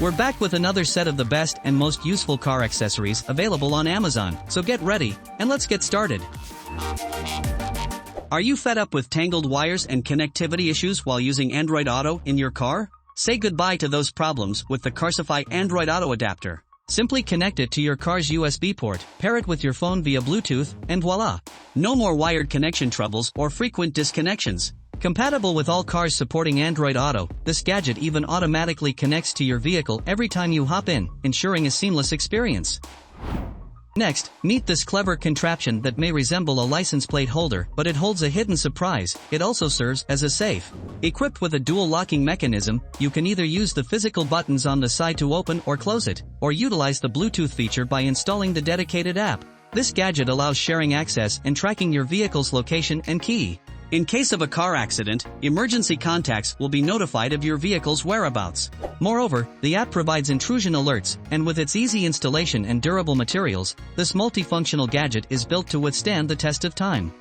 We're back with another set of the best and most useful car accessories available on Amazon, so get ready, and let's get started. Are you fed up with tangled wires and connectivity issues while using Android Auto in your car? Say goodbye to those problems with the Carsify Android Auto adapter. Simply connect it to your car's USB port, pair it with your phone via Bluetooth, and voila! No more wired connection troubles or frequent disconnections. Compatible with all cars supporting Android Auto, this gadget even automatically connects to your vehicle every time you hop in, ensuring a seamless experience. Next, meet this clever contraption that may resemble a license plate holder, but it holds a hidden surprise. It also serves as a safe. Equipped with a dual locking mechanism, you can either use the physical buttons on the side to open or close it, or utilize the Bluetooth feature by installing the dedicated app. This gadget allows sharing access and tracking your vehicle's location and key. In case of a car accident, emergency contacts will be notified of your vehicle's whereabouts. Moreover, the app provides intrusion alerts, and with its easy installation and durable materials, this multifunctional gadget is built to withstand the test of time.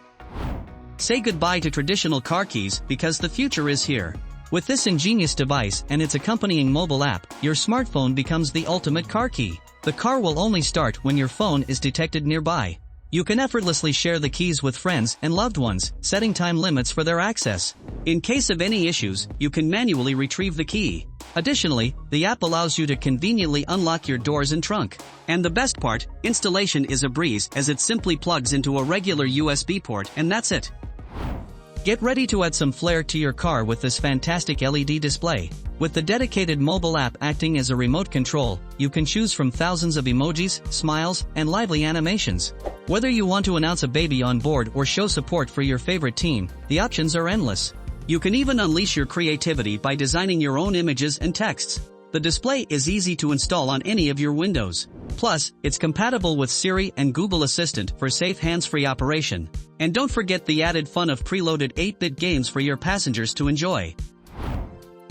Say goodbye to traditional car keys because the future is here. With this ingenious device and its accompanying mobile app, your smartphone becomes the ultimate car key. The car will only start when your phone is detected nearby. You can effortlessly share the keys with friends and loved ones, setting time limits for their access. In case of any issues, you can manually retrieve the key. Additionally, the app allows you to conveniently unlock your doors and trunk. And the best part, installation is a breeze as it simply plugs into a regular USB port and that's it. Get ready to add some flair to your car with this fantastic LED display. With the dedicated mobile app acting as a remote control, you can choose from thousands of emojis, smiles, and lively animations. Whether you want to announce a baby on board or show support for your favorite team, the options are endless. You can even unleash your creativity by designing your own images and texts. The display is easy to install on any of your windows. Plus, it's compatible with Siri and Google Assistant for safe hands-free operation. And don't forget the added fun of preloaded 8-bit games for your passengers to enjoy.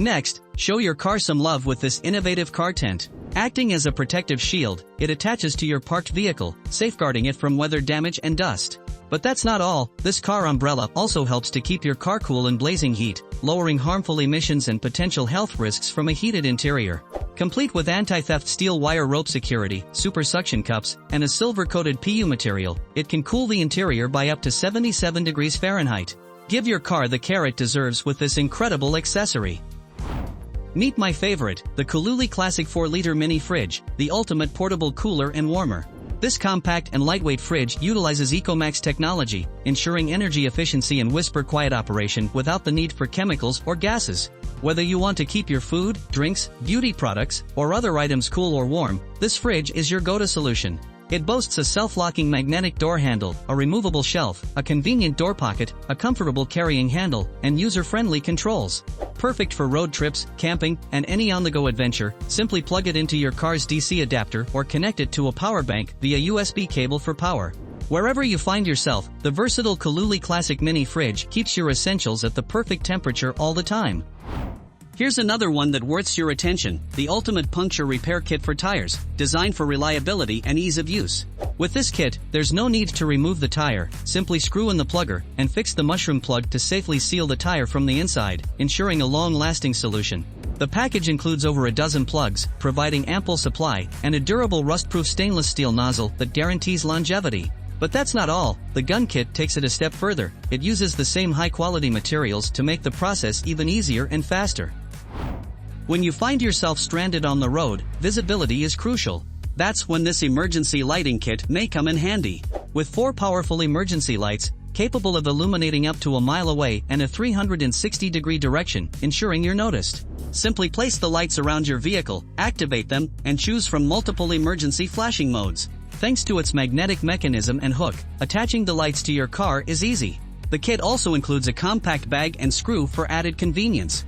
Next, show your car some love with this innovative car tent. Acting as a protective shield, it attaches to your parked vehicle, safeguarding it from weather damage and dust. But that's not all, this car umbrella also helps to keep your car cool in blazing heat, lowering harmful emissions and potential health risks from a heated interior. Complete with anti-theft steel wire rope security, super suction cups, and a silver-coated PU material, it can cool the interior by up to 77 degrees Fahrenheit. Give your car the care it deserves with this incredible accessory. Meet my favorite, the Cooluli Classic 4-liter mini fridge, the ultimate portable cooler and warmer. This compact and lightweight fridge utilizes EcoMax technology, ensuring energy efficiency and whisper-quiet operation without the need for chemicals or gases. Whether you want to keep your food, drinks, beauty products, or other items cool or warm, this fridge is your go-to solution. It boasts a self-locking magnetic door handle, a removable shelf, a convenient door pocket, a comfortable carrying handle, and user-friendly controls. Perfect for road trips, camping, and any on-the-go adventure. Simply plug it into your car's DC adapter or connect it to a power bank via USB cable for power. Wherever you find yourself, the versatile Cooluli Classic Mini Fridge keeps your essentials at the perfect temperature all the time. Here's another one that worths your attention, the ultimate puncture repair kit for tires, designed for reliability and ease of use. With this kit, there's no need to remove the tire, simply screw in the plugger, and fix the mushroom plug to safely seal the tire from the inside, ensuring a long-lasting solution. The package includes over a dozen plugs, providing ample supply, and a durable rust-proof stainless steel nozzle that guarantees longevity. But that's not all, the gun kit takes it a step further. It uses the same high-quality materials to make the process even easier and faster. When you find yourself stranded on the road, visibility is crucial. That's when this emergency lighting kit may come in handy. With 4 powerful emergency lights, capable of illuminating up to a mile away and a 360-degree direction, ensuring you're noticed. Simply place the lights around your vehicle, activate them, and choose from multiple emergency flashing modes. Thanks to its magnetic mechanism and hook, attaching the lights to your car is easy. The kit also includes a compact bag and screw for added convenience.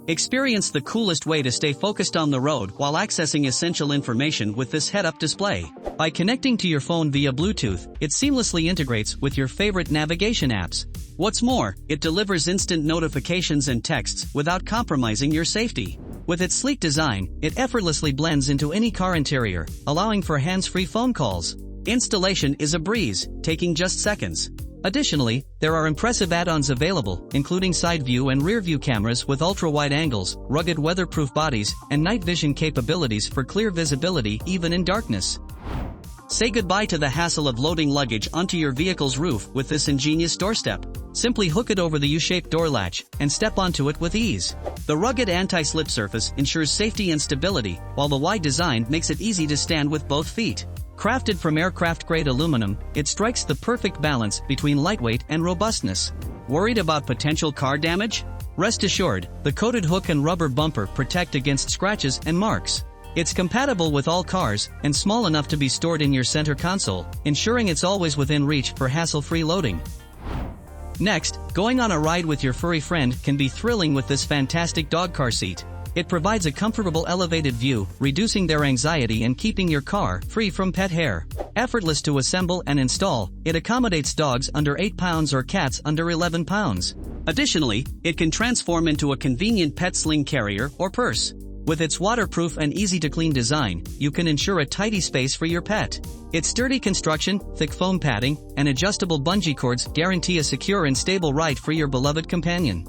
Experience the coolest way to stay focused on the road while accessing essential information with this head-up display. By connecting to your phone via Bluetooth, it seamlessly integrates with your favorite navigation apps. What's more, it delivers instant notifications and texts without compromising your safety. With its sleek design, it effortlessly blends into any car interior, allowing for hands-free phone calls. Installation is a breeze, taking just seconds. Additionally, there are impressive add-ons available, including side view and rear view cameras with ultra-wide angles, rugged weatherproof bodies, and night vision capabilities for clear visibility even in darkness. Say goodbye to the hassle of loading luggage onto your vehicle's roof with this ingenious doorstep. Simply hook it over the U-shaped door latch and step onto it with ease. The rugged anti-slip surface ensures safety and stability, while the wide design makes it easy to stand with both feet. Crafted from aircraft-grade aluminum, it strikes the perfect balance between lightweight and robustness. Worried about potential car damage? Rest assured, the coated hook and rubber bumper protect against scratches and marks. It's compatible with all cars, and small enough to be stored in your center console, ensuring it's always within reach for hassle-free loading. Next, going on a ride with your furry friend can be thrilling with this fantastic dog car seat. It provides a comfortable elevated view, reducing their anxiety and keeping your car free from pet hair. Effortless to assemble and install, it accommodates dogs under 8 pounds or cats under 11 pounds. Additionally, it can transform into a convenient pet sling carrier or purse. With its waterproof and easy-to-clean design, you can ensure a tidy space for your pet. Its sturdy construction, thick foam padding, and adjustable bungee cords guarantee a secure and stable ride for your beloved companion.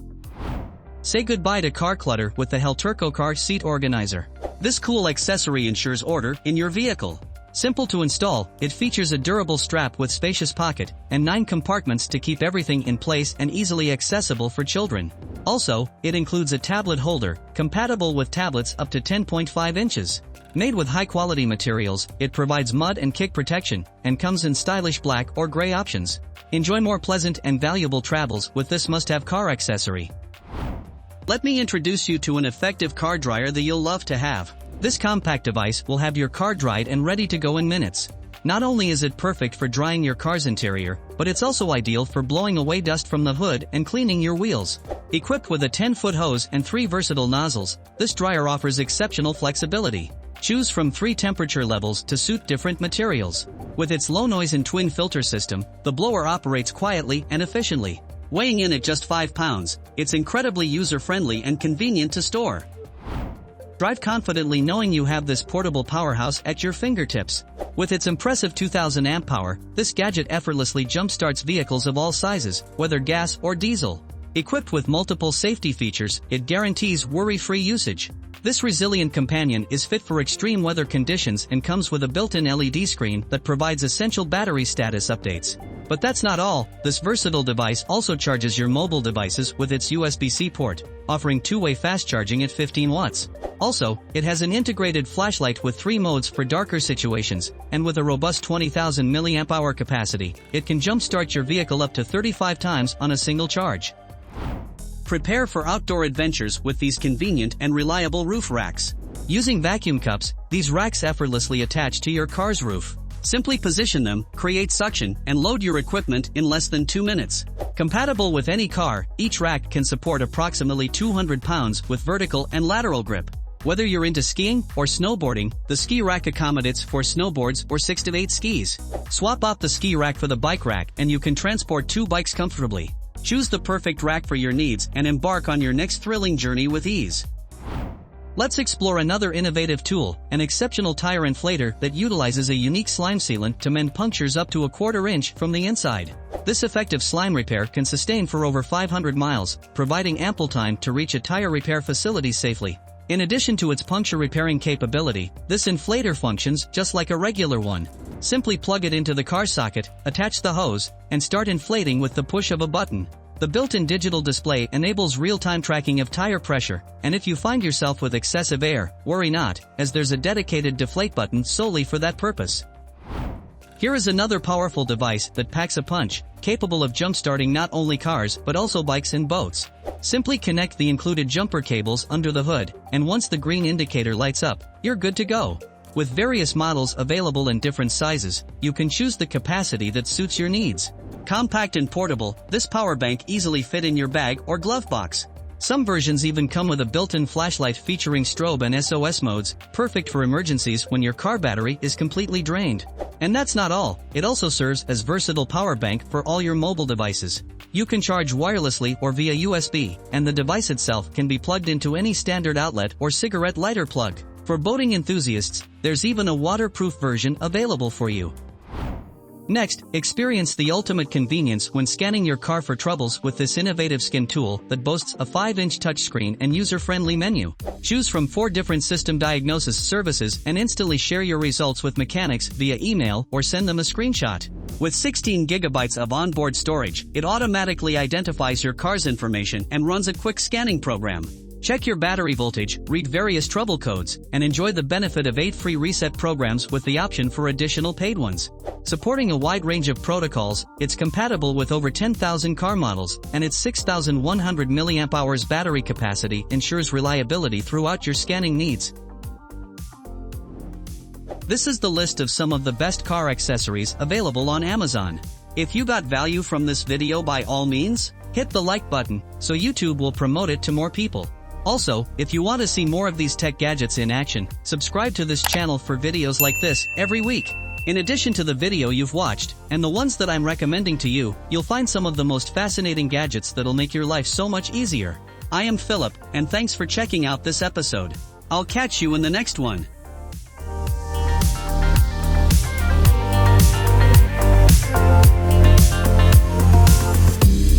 Say goodbye to car clutter with the Helturco Car Seat Organizer. This cool accessory ensures order in your vehicle. Simple to install, it features a durable strap with spacious pocket and 9 compartments to keep everything in place and easily accessible for children. Also, it includes a tablet holder, compatible with tablets up to 10.5 inches. Made with high-quality materials, it provides mud and kick protection, and comes in stylish black or gray options. Enjoy more pleasant and valuable travels with this must-have car accessory. Let me introduce you to an effective car dryer that you'll love to have. This compact device will have your car dried and ready to go in minutes. Not only is it perfect for drying your car's interior, but it's also ideal for blowing away dust from the hood and cleaning your wheels. Equipped with a 10-foot hose and 3 versatile nozzles, this dryer offers exceptional flexibility. Choose from 3 temperature levels to suit different materials. With its low noise and twin filter system, the blower operates quietly and efficiently. Weighing in at just 5 pounds, it's incredibly user-friendly and convenient to store. Drive confidently knowing you have this portable powerhouse at your fingertips. With its impressive 2000 amp power, this gadget effortlessly jump-starts vehicles of all sizes, whether gas or diesel. Equipped with multiple safety features, it guarantees worry-free usage. This resilient companion is fit for extreme weather conditions and comes with a built-in LED screen that provides essential battery status updates. But that's not all. This versatile device also charges your mobile devices with its USB-C port, offering two-way fast charging at 15 watts. Also, it has an integrated flashlight with 3 modes for darker situations, and with a robust 20,000 mAh capacity, it can jumpstart your vehicle up to 35 times on a single charge. Prepare for outdoor adventures with these convenient and reliable roof racks. Using vacuum cups, these racks effortlessly attach to your car's roof. Simply position them, create suction, and load your equipment in less than 2 minutes. Compatible with any car, each rack can support approximately 200 pounds with vertical and lateral grip. Whether you're into skiing or snowboarding, the ski rack accommodates for snowboards or 6 to 8 skis. Swap out the ski rack for the bike rack and you can transport 2 bikes comfortably. Choose the perfect rack for your needs and embark on your next thrilling journey with ease. Let's explore another innovative tool, an exceptional tire inflator that utilizes a unique slime sealant to mend punctures up to a 1/4 inch from the inside. This effective slime repair can sustain for over 500 miles, providing ample time to reach a tire repair facility safely. In addition to its puncture repairing capability, this inflator functions just like a regular one. Simply plug it into the car socket, attach the hose, and start inflating with the push of a button. The built-in digital display enables real-time tracking of tire pressure, and if you find yourself with excessive air, worry not, as there's a dedicated deflate button solely for that purpose. Here is another powerful device that packs a punch, capable of jump-starting not only cars but also bikes and boats. Simply connect the included jumper cables under the hood, and once the green indicator lights up, you're good to go. With various models available in different sizes, you can choose the capacity that suits your needs. Compact and portable, this power bank easily fit in your bag or glove box. Some versions even come with a built-in flashlight featuring strobe and SOS modes, perfect for emergencies when your car battery is completely drained. And that's not all, it also serves as versatile power bank for all your mobile devices. You can charge wirelessly or via USB, and the device itself can be plugged into any standard outlet or cigarette lighter plug. For boating enthusiasts, there's even a waterproof version available for you. Next, experience the ultimate convenience when scanning your car for troubles with this innovative scan tool that boasts a 5-inch touchscreen and user-friendly menu. Choose from 4 different system diagnosis services and instantly share your results with mechanics via email or send them a screenshot. With 16 gigabytes of onboard storage, it automatically identifies your car's information and runs a quick scanning program. Check your battery voltage, read various trouble codes, and enjoy the benefit of 8 free reset programs with the option for additional paid ones. Supporting a wide range of protocols, it's compatible with over 10,000 car models, and its 6,100 mAh battery capacity ensures reliability throughout your scanning needs. This is the list of some of the best car accessories available on Amazon. If you got value from this video, by all means, hit the like button so YouTube will promote it to more people. Also, if you want to see more of these tech gadgets in action, subscribe to this channel for videos like this every week. In addition to the video you've watched, and the ones that I'm recommending to you, you'll find some of the most fascinating gadgets that'll make your life so much easier. I am Philip, and thanks for checking out this episode. I'll catch you in the next one.